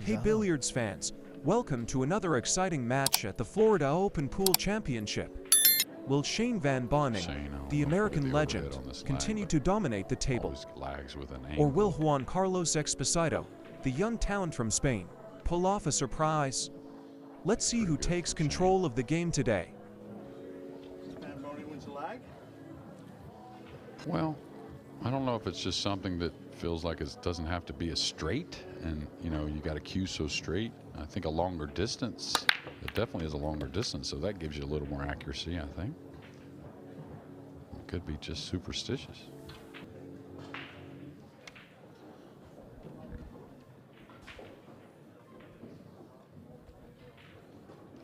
Hey billiards fans, welcome to another exciting match at the Florida Open Pool Championship. Will Shane Van Boening, the American legend, continue to dominate the table? Or will Juan Carlos Exposito, the young talent from Spain, pull off a surprise? Let's see who takes control of the game today. Van Boening wins the lag? Well, I don't know if it's just something that feels like it doesn't have to be a straight, and you know, you got a cue so straight. I think a longer distance, it definitely is a longer distance, so that gives you a little more accuracy, I think. It could be just superstitious.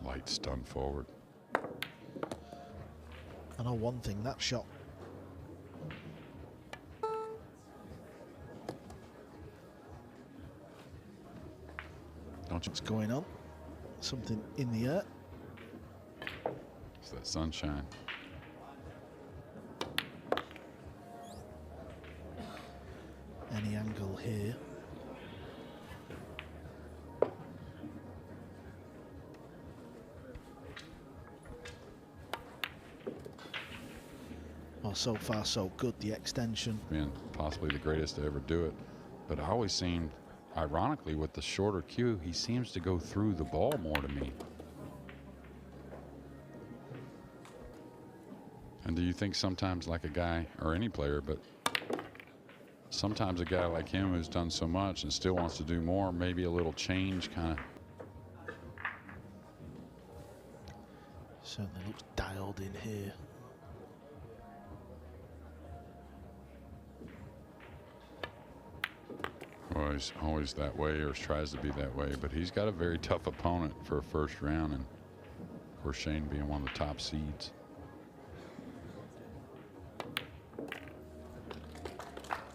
Light stun forward. I know one thing, that shot. What's going on? Something in the air. It's that sunshine. Any angle here. Well, so far so good, the extension. Being possibly the greatest to ever do it. But I always seemed, ironically, with the shorter cue, he seems to go through the ball more to me. And do you think sometimes, like a guy, or any player, but sometimes a guy like him who's done so much and still wants to do more, maybe a little change kind of. Certainly looks dialed in here. Well, he's always that way, or tries to be that way, but he's got a very tough opponent for a first round, and of course Shane being one of the top seeds.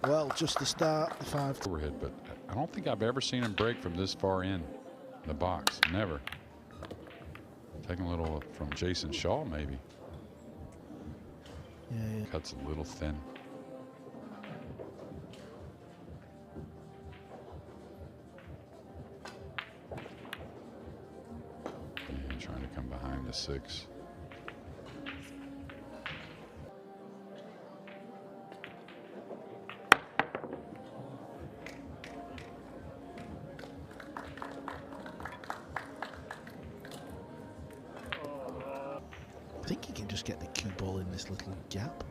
Well, just to start the 5 overhead, but I don't think I've ever seen him break from this far in the box. Never. Taking a little from Jason Shaw, maybe. Yeah. Cuts a little thin. Yeah, trying to come behind the 6. I think he can just get the cue ball in this little gap.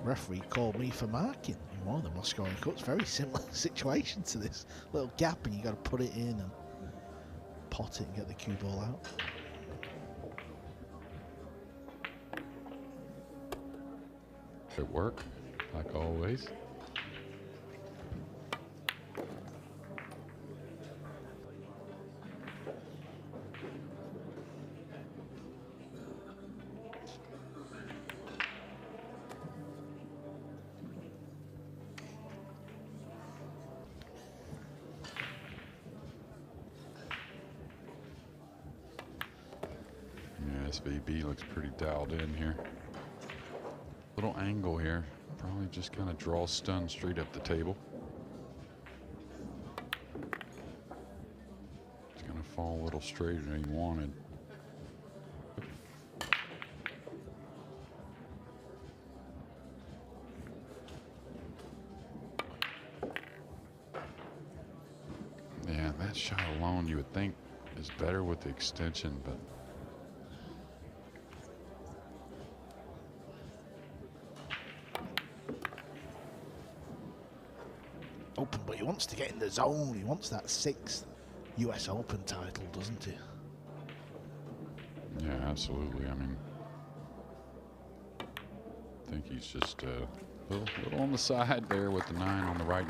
Referee called me for marking in one of the Moscow Cups. Very similar situation to this little gap, and you got to put it in and pot it and get the cue ball out. It worked, like always. SVB looks pretty dialed in here. Little angle here. Probably just kind of draw stun straight up the table. It's going to fall a little straighter than he wanted. Yeah, that shot alone you would think is better with the extension, but Open, but he wants to get in the zone. He wants that 6th US Open title, doesn't he? yeah, absolutely. I mean, I think he's just a little on the side there with the 9 on the right.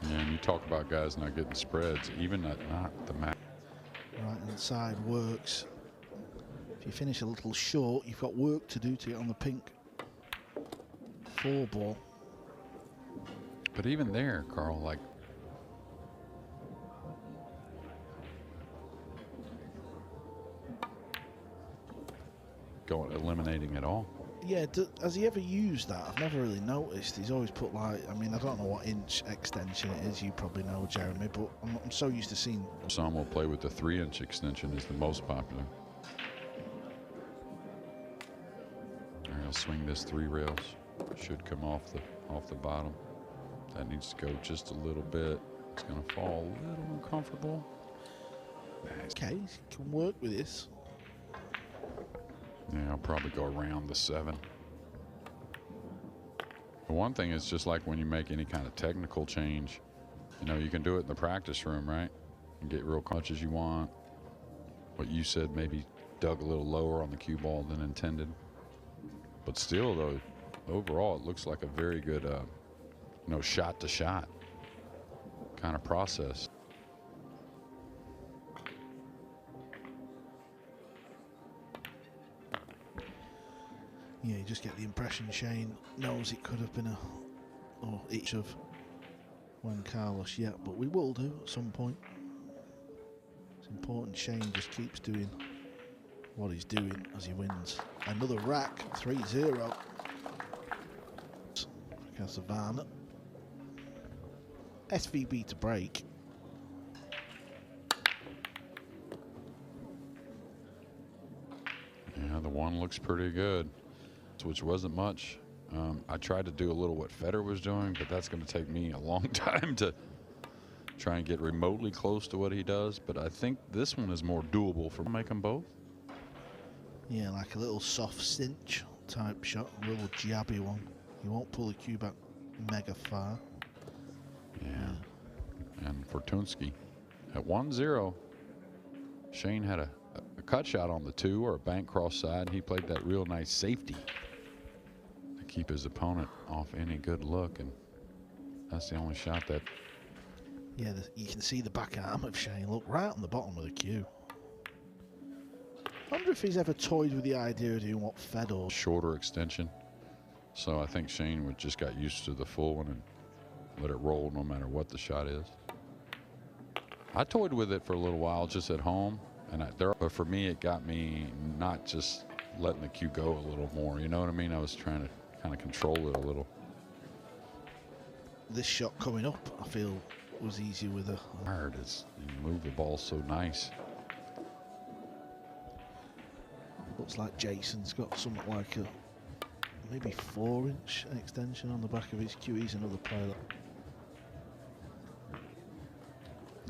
Yeah, and you talk about guys not getting spreads, even at not the match. Right hand side works. If you finish a little short, you've got work to do to get on the pink 4 ball. But even there, Carl, like going eliminating it all. Yeah, has he ever used that? I've never really noticed. He's always put like, I mean, I don't know what inch extension it is. You probably know, Jeremy, but I'm so used to seeing. Some will play with the 3-inch extension is the most popular. All right, I'll swing this 3 rails. Should come off the bottom. That needs to go just a little bit. It's going to fall a little uncomfortable. Okay, can work with this. Yeah, I'll probably go around the 7. The one thing is just like when you make any kind of technical change, you know, you can do it in the practice room, right? And get real much as you want. What you said, maybe dug a little lower on the cue ball than intended. But still, though, overall, it looks like a very good, you know, shot-to-shot kind of process. Yeah, you just get the impression Shane knows it could have been each of Juan Carlos yet, but we will do at some point. It's important Shane just keeps doing what he's doing as he wins. Another rack, 3-0. Against Savannah. SVB to break. Yeah, the 1 looks pretty good. Which wasn't much. I tried to do a little what Federer was doing, but that's going to take me a long time to try and get remotely close to what he does. But I think this one is more doable for make them both. Yeah, like a little soft cinch type shot, a little jabby one. You won't pull the cue back mega far. Yeah. And Fortunsky at 1-0, Shane had a cut shot on the 2 or a bank cross side. He played that real nice safety to keep his opponent off any good look, and that's the only shot that. Yeah, you can see the back arm of Shane. Look right on the bottom of the cue. I wonder if he's ever toyed with the idea of doing what Federer. Shorter extension. So I think Shane would just got used to the full one and let it roll no matter what the shot is. I toyed with it for a little while just at home. But for me, it got me not just letting the cue go a little more. You know what I mean? I was trying to kind of control it a little. This shot coming up, I feel, was easier with a. Hard is you move the ball so nice. Looks like Jason's got something like a maybe 4-inch extension on the back of his cue. He's another player that.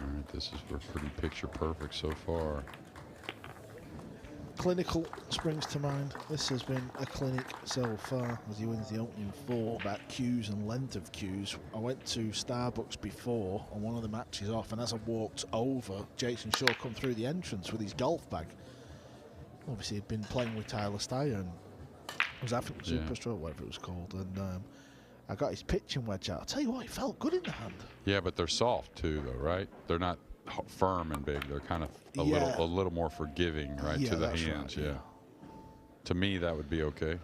All right, this is pretty picture perfect so far. Clinical springs to mind. This has been a clinic so far as he wins the opening 4 about cues and length of cues. I went to Starbucks before on one of the matches off, and as I walked over, Jason Shaw come through the entrance with his golf bag. Obviously, he'd been playing with Tyler Steyer and was African Superstroke, whatever it was called, and I got his pitching wedge out. I'll tell you what, it felt good in the hand. Yeah, but they're soft too, though, right? They're not firm and big. They're kind of a little more forgiving, right, to the hands. Right, yeah. To me, that would be okay.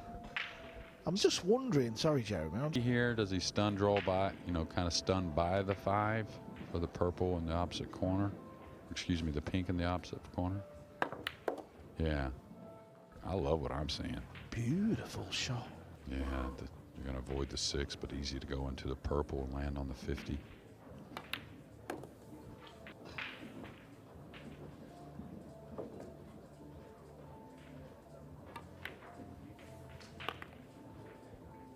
I'm just wondering. Sorry, Jeremy. Here, does he stun draw by? You know, kind of stun by the 5 for the purple in the opposite corner. Excuse me, the pink in the opposite corner. Yeah, I love what I'm seeing. Beautiful shot. Yeah, you're going to avoid the 6, but easy to go into the purple and land on the 50.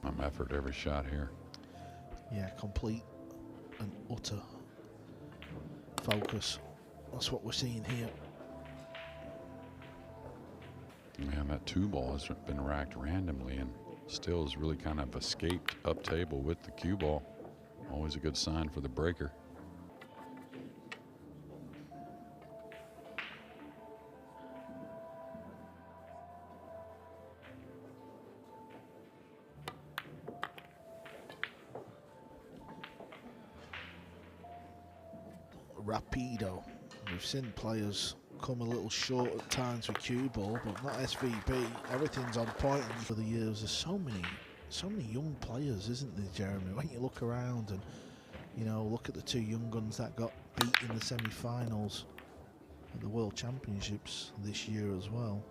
I'm effort every shot here. Yeah, complete and utter focus. That's what we're seeing here. Man, that 2 ball has been racked randomly and still has really kind of escaped up table with the cue ball. Always a good sign for the breaker. Rapido. We've seen players come a little short at times with cue ball, but not SVB. Everything's on point. And for the years, there's so many young players, isn't there, Jeremy? When you look around and, you know, look at the 2 young guns that got beat in the semi-finals at the World Championships this year as well.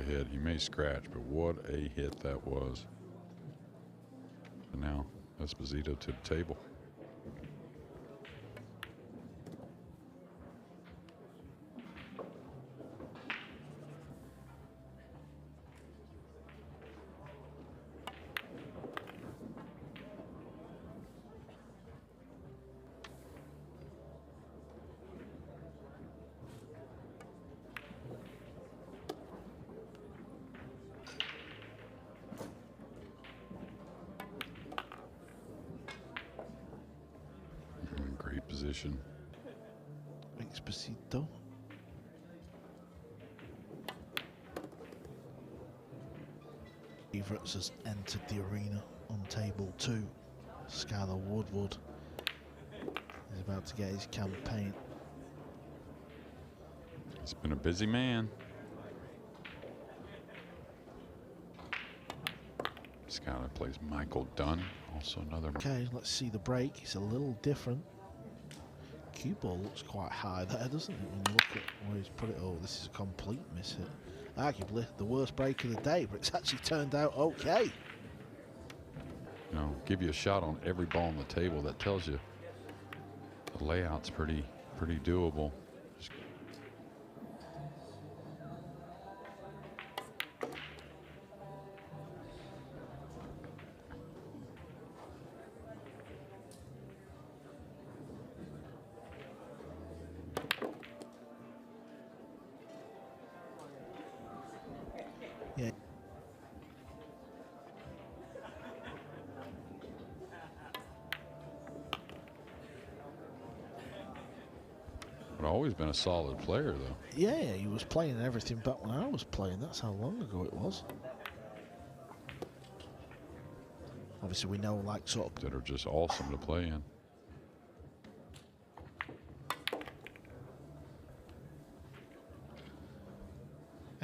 hit. He may scratch, but what a hit that was. And now Exposito to the table. Great position. Exposito. Favourites has entered the arena on table 2. Skylar Woodward is about to get his campaign. He's been a busy man. Skylar plays Michael Dunn, also another. Okay, let's see the break. It's a little different. Cue ball looks quite high there, doesn't it? When you look at where he's put it. Oh, this is a complete miss hit. Arguably the worst break of the day, but it's actually turned out okay. You know, give you a shot on every ball on the table. That tells you the layout's pretty doable. Yeah. But always been a solid player, though. Yeah, he was playing everything back when I was playing. That's how long ago it was. Obviously, we know like sort of That are just awesome to play in.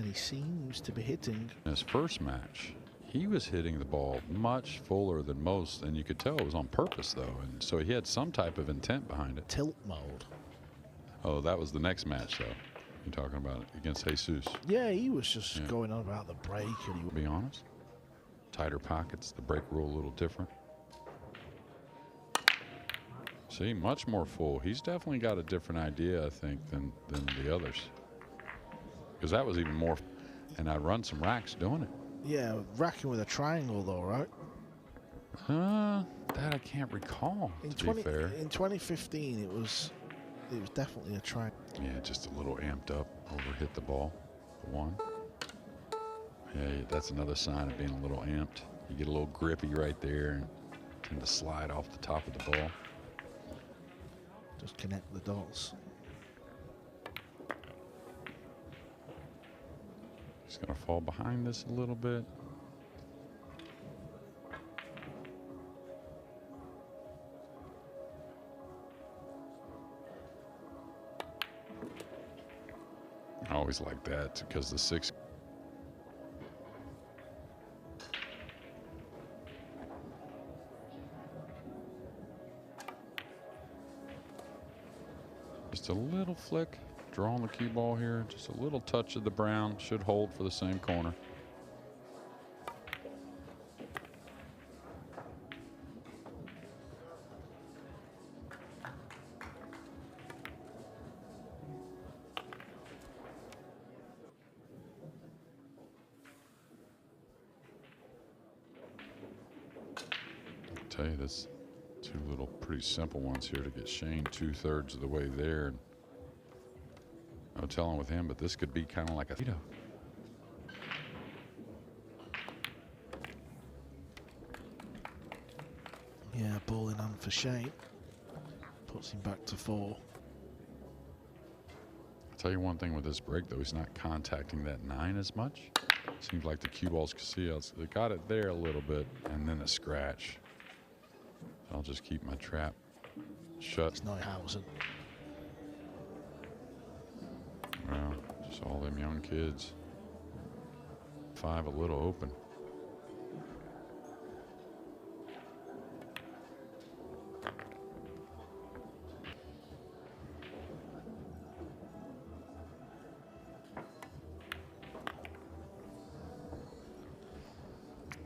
and he seems to be hitting. In his first match, he was hitting the ball much fuller than most, and you could tell it was on purpose, though. And so he had some type of intent behind it. Tilt mode. Oh, that was the next match, though. You're talking about it against Jesus. Yeah, he was just going on about the break. And he, To be honest, tighter pockets, the break rule a little different. See, much more full. He's definitely got a different idea, I think, than the others. Because that was even more, and I run some racks doing it. yeah, racking with a triangle though, right? That I can't recall, In to be fair. In 2015, it was definitely a triangle. Yeah, just a little amped up, overhit the ball for one. Yeah, that's another sign of being a little amped. You get a little grippy right there and tend to slide off the top of the ball. Just connect the dots. He's gonna fall behind this a little bit. I always like that because the six. Just a little flick, drawing the cue ball here. Just a little touch of the brown, should hold for the same corner. I'll tell you, that's two little pretty simple ones here to get Shane 2/3 of the way there. No telling with him, but this could be kind of like a Yeah, ball in hand for Shane. Puts him back to 4. I'll tell you one thing with this break, though, he's not contacting that 9 as much. Seems like the cue balls can see us. They got it there a little bit, and then a scratch. I'll just keep my trap shut. It's Neuhausen. Well, just all them young kids. 5 a little open.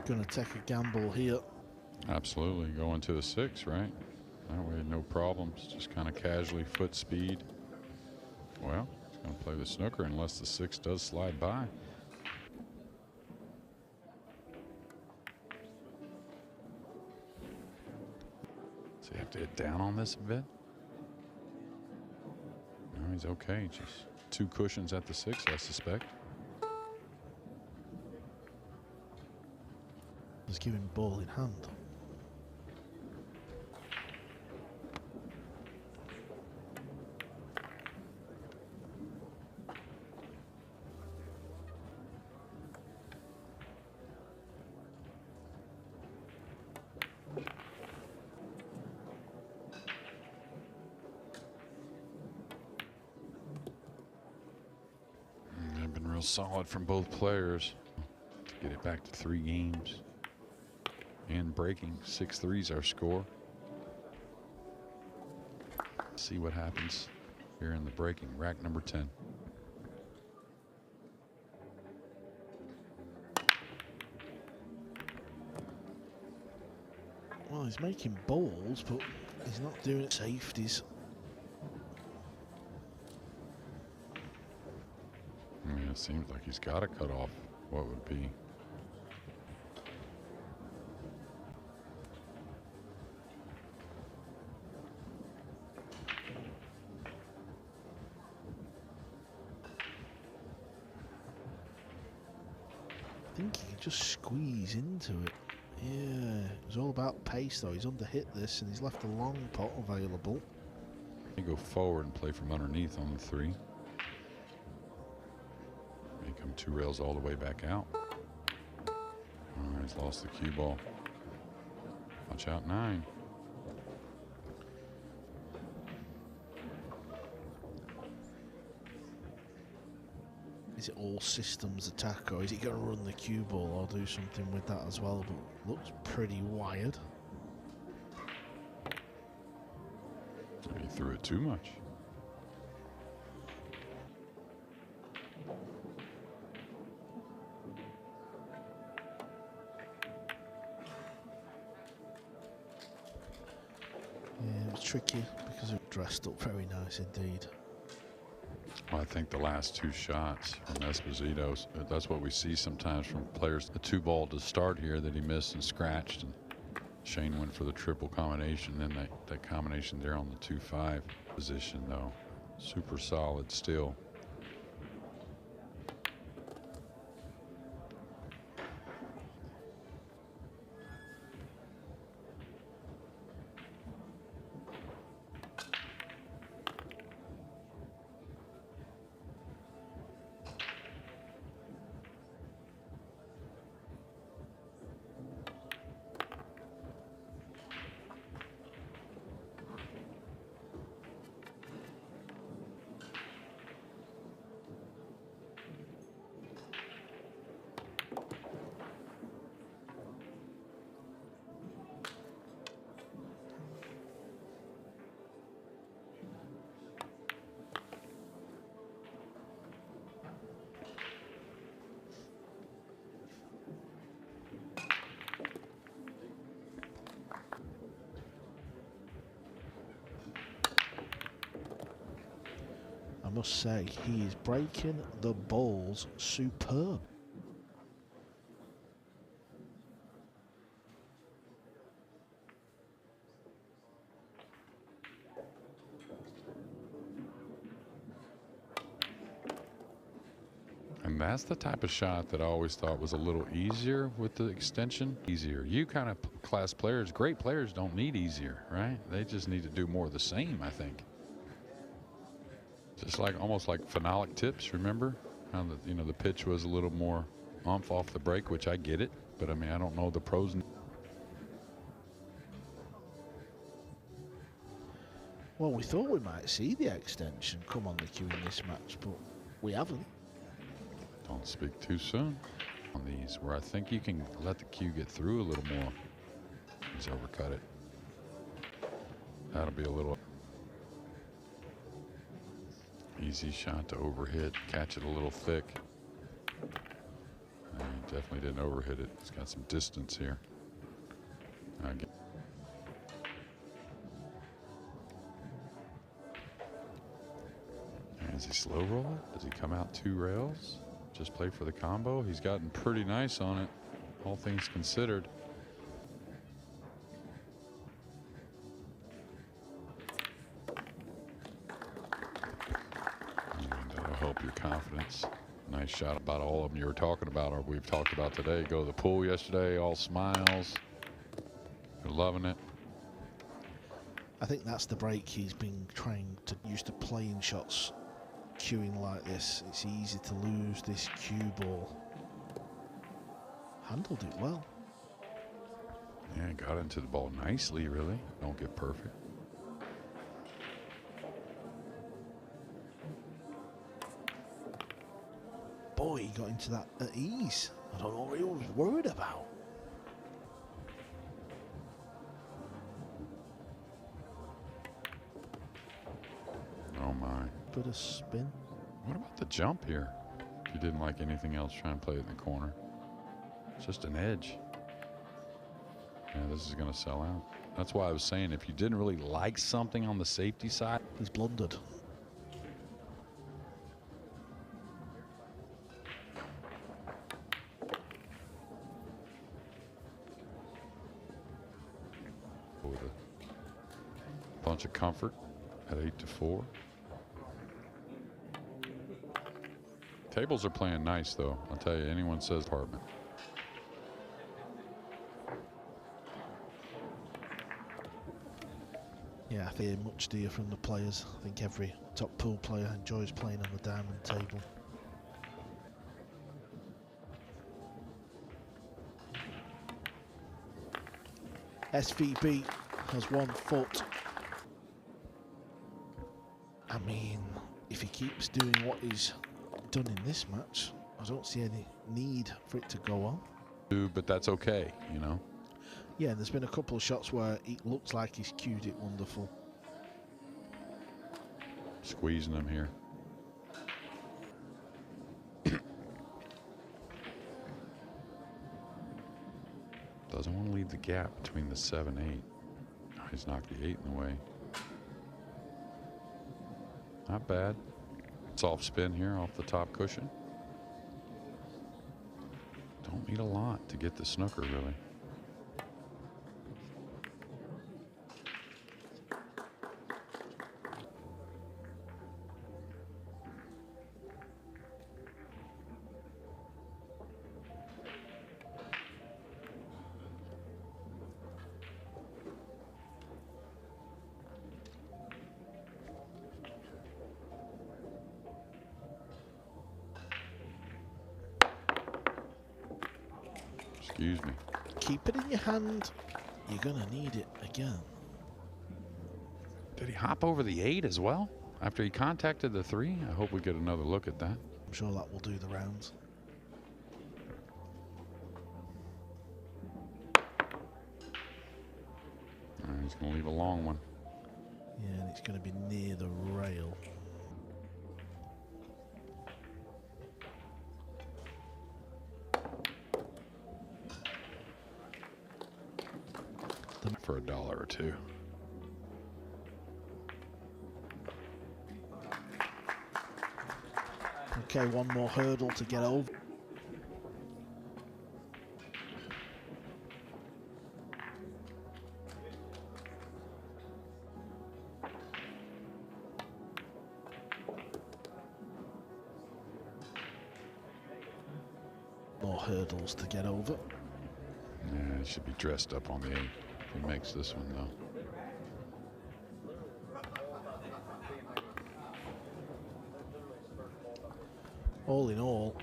going to take a gamble here. Absolutely, going to the 6, right? That way, no problems. Just kind of casually foot speed. Well, he's going to play the snooker unless the 6 does slide by. So you have to hit down on this a bit. No, he's okay. Just 2 cushions at the 6, I suspect. Just giving ball in hand. They've been real solid from both players to get it back to 3 games. And breaking 6-3's our score. See what happens here in the breaking. Rack number 10. Well, he's making balls, but he's not doing it safeties. I mean, it seems like he's got to cut off what would be. I think he can just squeeze into it. Yeah, it was all about pace though. He's underhit this and he's left a long pot available. You go forward and play from underneath on the 3. Make him 2 rails all the way back out. Oh, he's lost the cue ball. Watch out, 9. Is it all systems attack, or is he going to run the cue ball or do something with that as well? But looks pretty wired. He threw it too much. Yeah, it was tricky because it dressed up very nice indeed. Well, I think the last 2 shots from Exposito, that's what we see sometimes from players. A 2-ball to start here that he missed and scratched, and Shane went for the triple combination. Then that combination there on the 2-5 position, though, super solid still. I must say, he is breaking the balls superb. And that's the type of shot that I always thought was a little easier with the extension. Easier. You kind of class players, great players don't need easier, right? They just need to do more of the same, I think. Just like almost like phenolic tips, remember? How the pitch was a little more oomph off the break, which I get it, but I mean, I don't know the pros. Well, we thought we might see the extension come on the cue in this match, but we haven't. Don't speak too soon on these, where I think you can let the cue get through a little more. He's overcut it. That'll be a little easy shot to overhit, catch it a little thick. And Definitely didn't overhit it. It's got some distance here. Does he slow roll it? Does he come out 2 rails? Just play for the combo? He's gotten pretty nice on it, all things considered. And that'll help your confidence. Nice shot about all of them you were talking about, or we've talked about today. Go to the pool yesterday, all smiles. You're loving it. I think that's the break he's been trying to use to playing shots. Cueing like this, it's easy to lose this cue ball. Handled it well. Yeah, got into the ball nicely, really. Don't get perfect. Boy, he got into that at ease. I don't know what he was worried about. Oh my. Bit of spin. What about the jump here? If you didn't like anything else, try and play it in the corner. It's just an edge. Yeah, this is going to sell out. That's why I was saying if you didn't really like something on the safety side. He's blundered. With a bunch of comfort at 8-4. Tables are playing nice, though. I'll tell you, anyone says apartment. Yeah, I hear much dear from the players. I think every top pool player enjoys playing on the diamond table. SVB has 1 foot. I mean, if he keeps doing what he's done in this match, I don't see any need for it to go on. But that's okay, you know. Yeah, there's been a couple of shots where it looks like he's cued it wonderful. Squeezing them here. Doesn't want to leave the gap between the 7-8. Oh, he's knocked the 8 in the way. Not bad. Soft spin here off the top cushion. Don't need a lot to get the snooker, really. Excuse me. Keep it in your hand. You're going to need it again. Did he hop over the 8 as well? After he contacted the 3? I hope we get another look at that. I'm sure that will do the rounds. He's going to leave a long one. Yeah, and it's going to be near the rail. For $1 or $2. Okay, one more hurdle to get over. More hurdles to get over. Yeah, he should be dressed up on the 8 if he makes this one, though. All in all,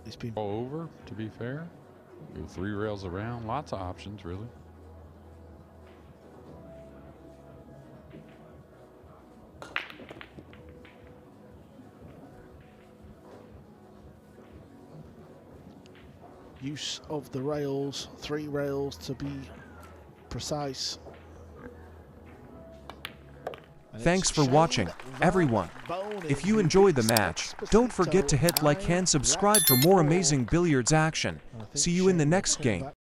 it's been Over, to be fair. Go 3 rails around. Lots of options, really. use of the rails, 3 rails to be precise. Thanks for watching, everyone. If you enjoyed the match, don't forget to hit like and subscribe for more amazing billiards action. See you in the next game.